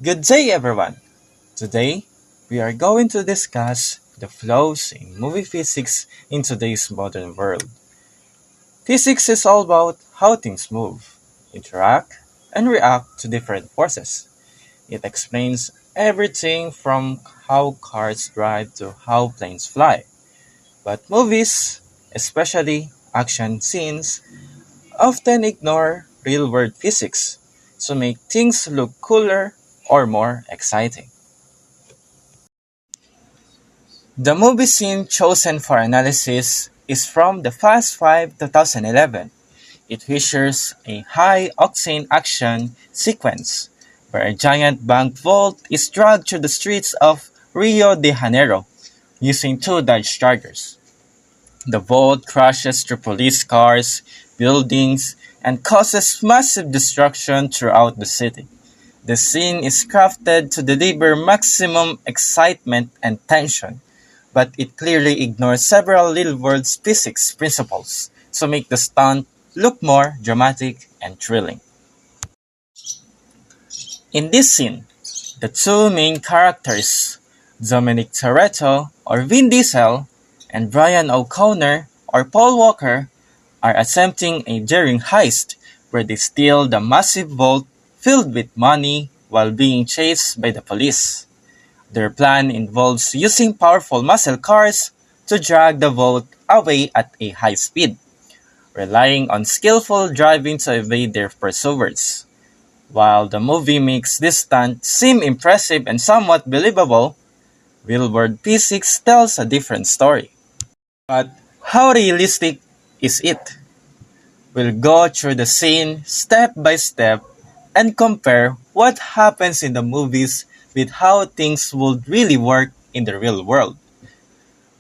Good day, everyone. Today, we are going to discuss the flows in movie physics in today's modern world. Physics is all about how things move, interact, and react to different forces. It explains everything from how cars drive to how planes fly. But movies, especially action scenes, often ignore real world physics to make things look cooler or more exciting. The movie scene chosen for analysis is from The Fast Five 2011. It features a high-octane action sequence where a giant bank vault is dragged through the streets of Rio de Janeiro using two Dodge Chargers. The vault crashes through police cars, buildings, and causes massive destruction throughout the city. The scene is crafted to deliver maximum excitement and tension, but it clearly ignores several real-world physics principles to make the stunt look more dramatic and thrilling. In this scene, the two main characters, Dominic Toretto or Vin Diesel and Brian O'Connor or Paul Walker, are attempting a daring heist where they steal the massive vault filled with money while being chased by the police. Their plan involves using powerful muscle cars to drag the vault away at a high speed, relying on skillful driving to evade their pursuers. While the movie makes this stunt seem impressive and somewhat believable, real-world physics tells a different story. But how realistic is it? We'll go through the scene step by step and compare what happens in the movies with how things would really work in the real world.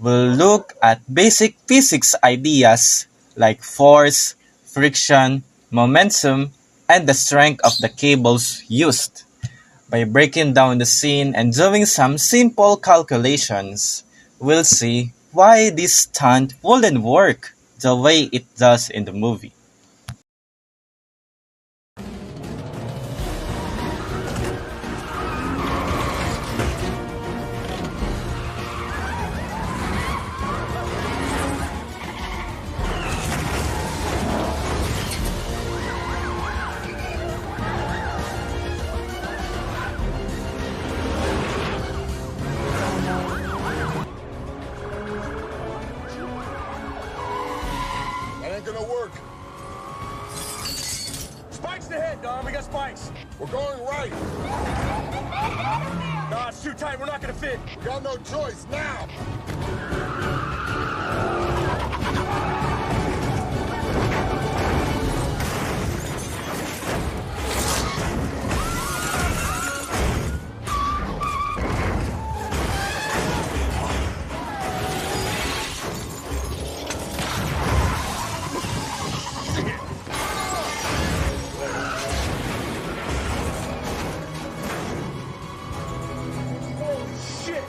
We'll look at basic physics ideas like force, friction, momentum, and the strength of the cables used. By breaking down the scene and doing some simple calculations, we'll see why this stunt wouldn't work the way it does in the movie. That ain't gonna work. Spikes ahead, Dom. We got spikes. We're going right. Nah, it's too tight. We're not gonna fit. We got no choice now. Holy shit!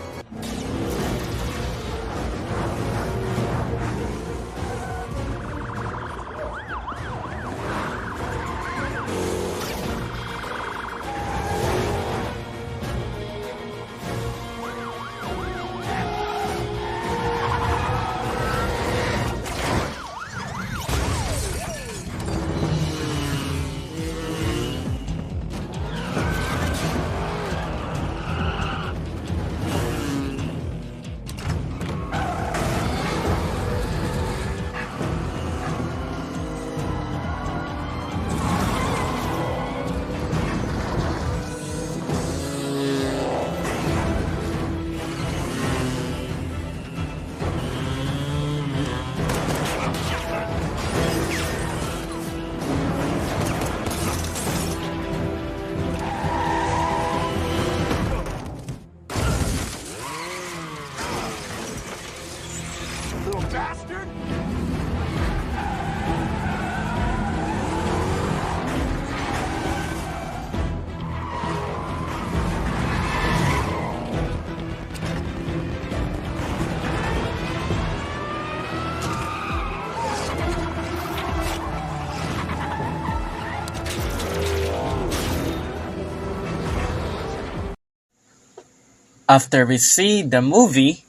After we see the movie,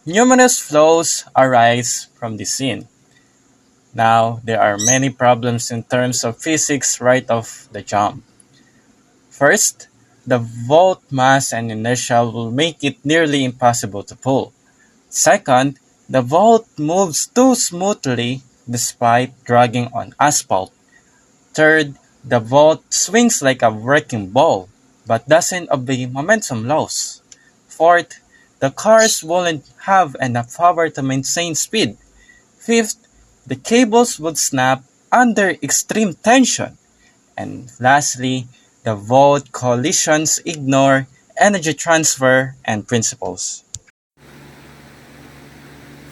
numerous flaws arise from the scene. Now, there are many problems in terms of physics right off the jump. First, the vault mass and inertia will make it nearly impossible to pull. Second, the vault moves too smoothly despite dragging on asphalt. Third, the vault swings like a wrecking ball, but doesn't obey momentum laws. Fourth, the cars won't have enough power to maintain speed. Fifth, the cables would snap under extreme tension. And lastly, the vault collisions ignore energy transfer and principles.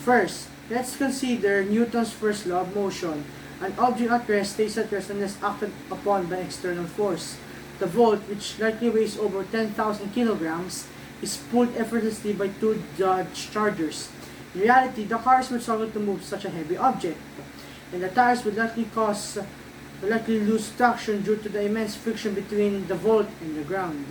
First, let's consider Newton's first law of motion. An object at rest stays at rest unless acted upon by external force. The volt, which likely weighs over 10,000 kilograms, is pulled effortlessly by two Dodge Chargers. In reality, the cars would struggle to move such a heavy object, and the tires would likely lose traction due to the immense friction between the volt and the ground.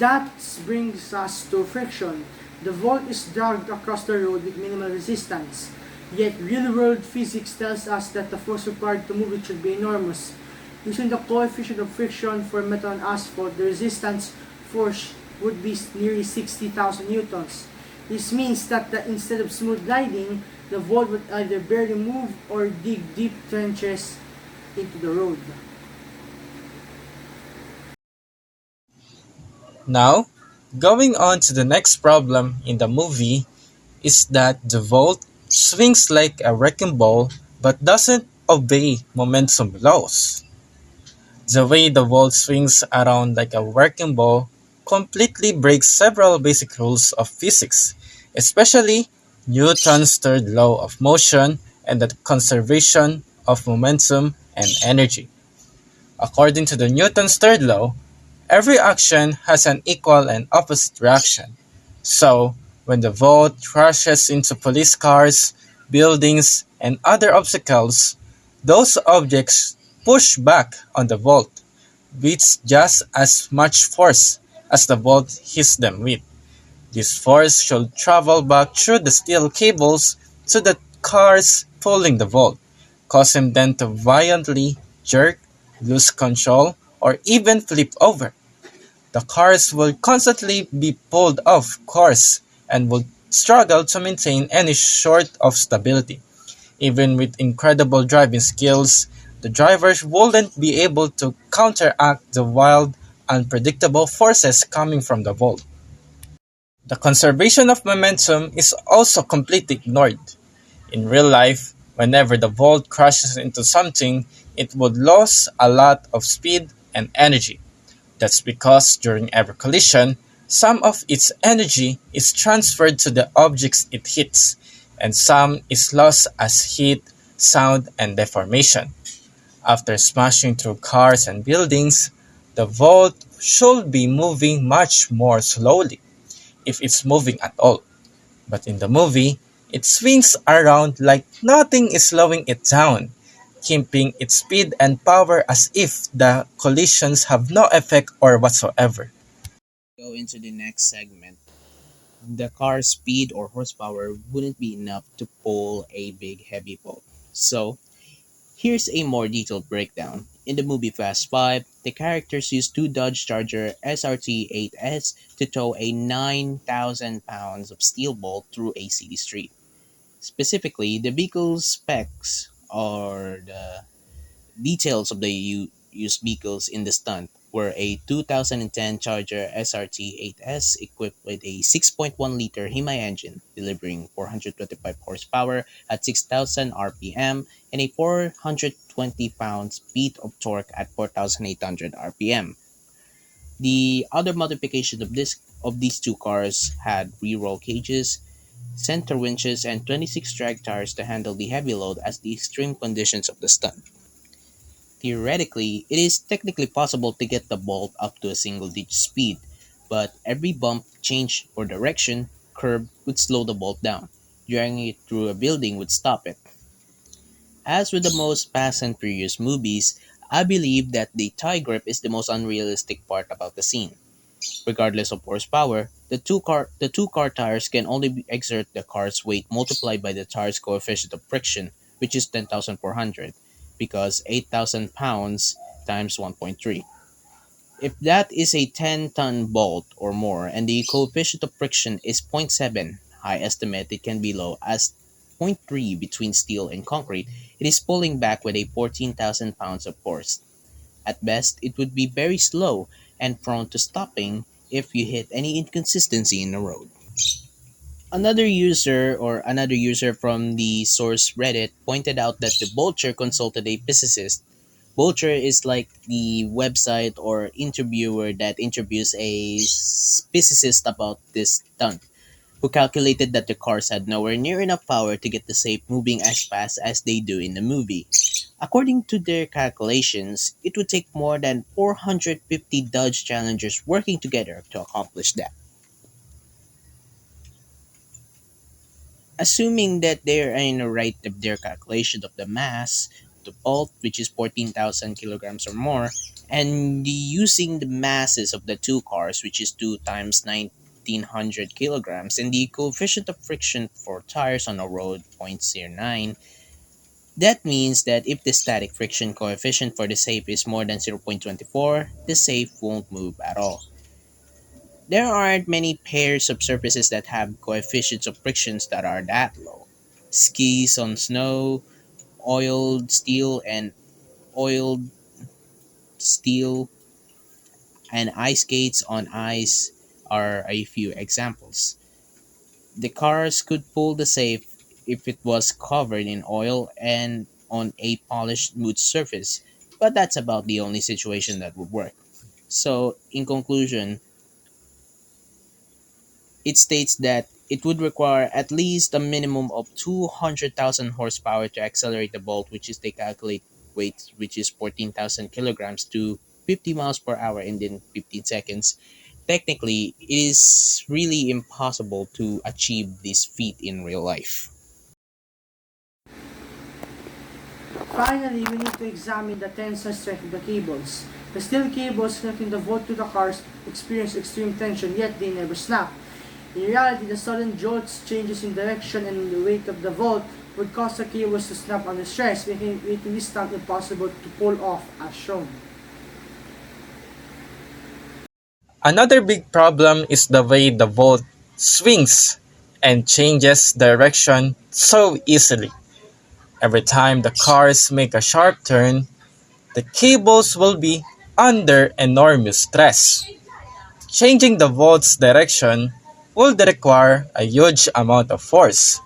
That brings us to friction. The volt is dragged across the road with minimal resistance. Yet real-world physics tells us that the force required to move it should be enormous. Using the coefficient of friction for metal and asphalt, the resistance force would be nearly 60,000 newtons. This means that instead of smooth gliding, the volt would either barely move or dig deep trenches into the road. Now, going on to the next problem in the movie is that the vault swings like a wrecking ball but doesn't obey momentum laws. The way the vault swings around like a wrecking ball completely breaks several basic rules of physics, especially Newton's third law of motion and the conservation of momentum and energy. According to the Newton's third law, every action has an equal and opposite reaction. So, when the vault crashes into police cars, buildings, and other obstacles, those objects push back on the vault with just as much force as the vault hits them with. This force should travel back through the steel cables to the cars pulling the vault, causing them to violently jerk, lose control, or even flip over. The cars will constantly be pulled off course and will struggle to maintain any sort of stability. Even with incredible driving skills, the drivers wouldn't be able to counteract the wild, unpredictable forces coming from the vault. The conservation of momentum is also completely ignored. In real life, whenever the vault crashes into something, it would lose a lot of speed and energy. That's because during every collision, some of its energy is transferred to the objects it hits, and some is lost as heat, sound, and deformation. After smashing through cars and buildings, the vault should be moving much more slowly, if it's moving at all. But in the movie, it swings around like nothing is slowing it down, keeping its speed and power as if the collisions have no effect or whatsoever. Go into the next segment. The car's speed or horsepower wouldn't be enough to pull a big heavy boat. So, here's a more detailed breakdown. In the movie Fast 5, the characters use two Dodge Charger SRT 8S to tow a 9,000 pounds of steel bolt through a city street. Specifically, the vehicle's specs or the details of the used vehicles in the stunt were a 2010 Charger SRT 8S equipped with a 6.1-liter Hemi engine, delivering 425 horsepower at 6,000 RPM and a 420 pounds-feet of torque at 4,800 RPM. The other modifications of these two cars had re-roll cages, center winches, and 26 drag tires to handle the heavy load as the extreme conditions of the stunt. Theoretically, it is technically possible to get the bolt up to a single-digit speed, but every bump, change, or direction curve would slow the bolt down. Dragging it through a building would stop it. As with the most Fast and Furious movies, I believe that the tie grip is the most unrealistic part about the scene. Regardless of horsepower, the two car tires can only exert the car's weight multiplied by the tire's coefficient of friction, which is 10,400, because 8,000 pounds times 1.3. If that is a 10-ton bolt or more and the coefficient of friction is zero point 0.7, I estimate it can be low as zero point 0.3 between steel and concrete, it is pulling back with a 14,000 pounds of force. At best, it would be very slow and prone to stopping if you hit any inconsistency in the road. Another user from the source Reddit pointed out that the Vulture consulted a physicist. Vulture is like the website or interviewer that interviews a physicist about this stunt, who calculated that the cars had nowhere near enough power to get the safe moving as fast as they do in the movie. According to their calculations, it would take more than 450 Dodge Challengers working together to accomplish that. Assuming that they are in the right of their calculation of the mass, the bolt, which is 14,000 kilograms or more, and using the masses of the two cars, which is 2 times 1900 kilograms, and the coefficient of friction for tires on a road 0.09, that means that if the static friction coefficient for the safe is more than 0.24, the safe won't move at all. There aren't many pairs of surfaces that have coefficients of frictions that are that low. Skis on snow, oiled steel and oiled steel, and ice skates on ice are a few examples. The cars could pull the safe if it was covered in oil and on a polished smooth surface, but that's about the only situation that would work. So, in conclusion, it states that it would require at least a minimum of 200,000 horsepower to accelerate the bolt, which is they calculate weight, which is 14,000 kilograms, to 50 miles per hour in 15 seconds. Technically, it is really impossible to achieve this feat in real life. Finally, we need to examine the tensile strength of the cables. The steel cables connecting the vault to the cars experience extreme tension, yet they never snap. In reality, the sudden jolts, changes in direction, and the weight of the vault would cause the cables to snap under stress, making this stunt impossible to pull off as shown. Another big problem is the way the boat swings and changes direction so easily. Every time the cars make a sharp turn, the cables will be under enormous stress. Changing the boat's direction would require a huge amount of force,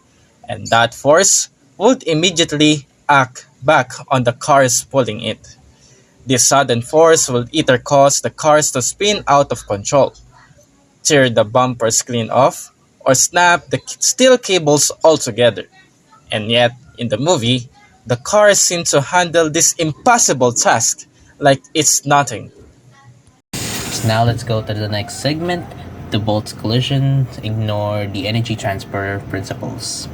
and that force would immediately act back on the cars pulling it. This sudden force will either cause the cars to spin out of control, tear the bumpers clean off, or snap the steel cables altogether. And yet, in the movie, the cars seem to handle this impossible task like it's nothing. So now let's go to the next segment. The bolt's collision, ignore the energy transfer principles.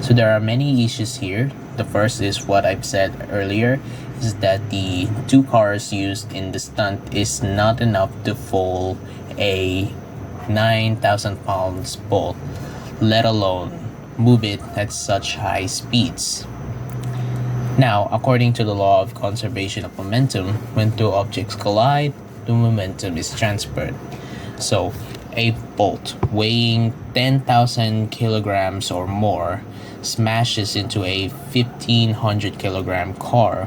So there are many issues here. The first is what I've said earlier, is that the two cars used in the stunt is not enough to fold a 9,000 pounds bolt, let alone move it at such high speeds. Now, according to the law of conservation of momentum, when two objects collide, the momentum is transferred. So, a bolt weighing 10,000 kilograms or more smashes into a 1,500 kilogram car.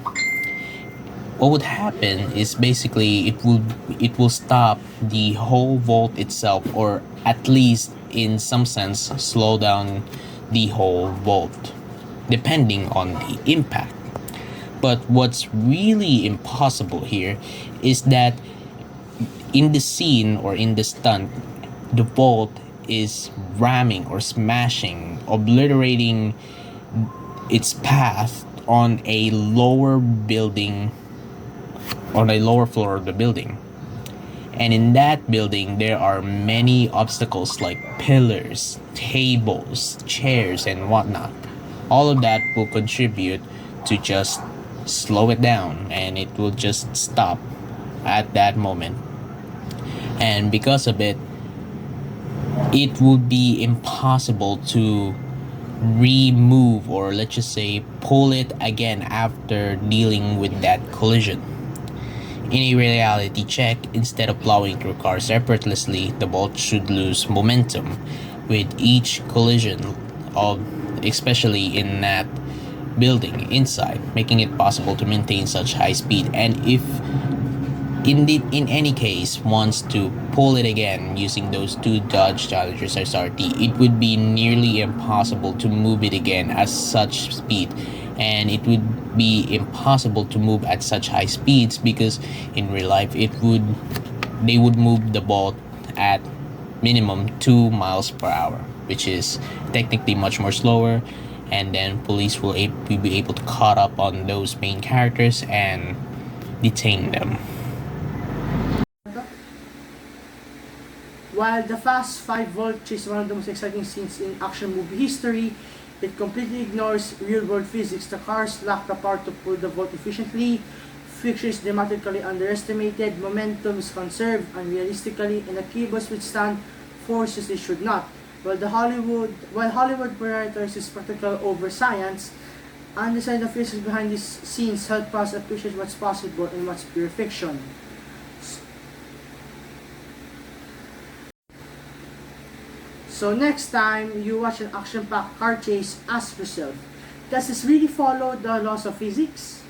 What would happen is basically it will stop the whole vault itself, or at least in some sense slow down the whole vault, depending on the impact. But what's really impossible here is that in the scene or in the stunt, the bolt is ramming or smashing, obliterating its path on a lower building, on a lower floor of the building. And in that building, there are many obstacles like pillars, tables, chairs, and whatnot. All of that will contribute to just slow it down and it will just stop at that moment. And because of it, it would be impossible to remove, or let's just say pull it again after dealing with that collision. In a reality check, instead of plowing through cars effortlessly, the bolt should lose momentum with each collision of, especially in that building inside, making it possible to maintain such high speed. And if indeed in any case wants to pull it again using those two Dodge Challengers SRT, it would be nearly impossible to move it again at such speed, and it would be impossible to move at such high speeds because in real life they would move the bolt at minimum 2 miles per hour, which is technically much more slower, and then police will be able to caught up on those main characters and detain them. While the Fast 5 Volt is one of the most exciting scenes in action movie history, it completely ignores real-world physics. The cars lack the power to pull the Volt efficiently, friction is dramatically underestimated, momentum is conserved unrealistically, and the cables withstand forces they should not. While Hollywood prioritizes spectacle over science, understanding the physics behind these scenes help us appreciate what's possible and what's pure fiction. So next time you watch an action-packed car chase, ask yourself, does this really follow the laws of physics?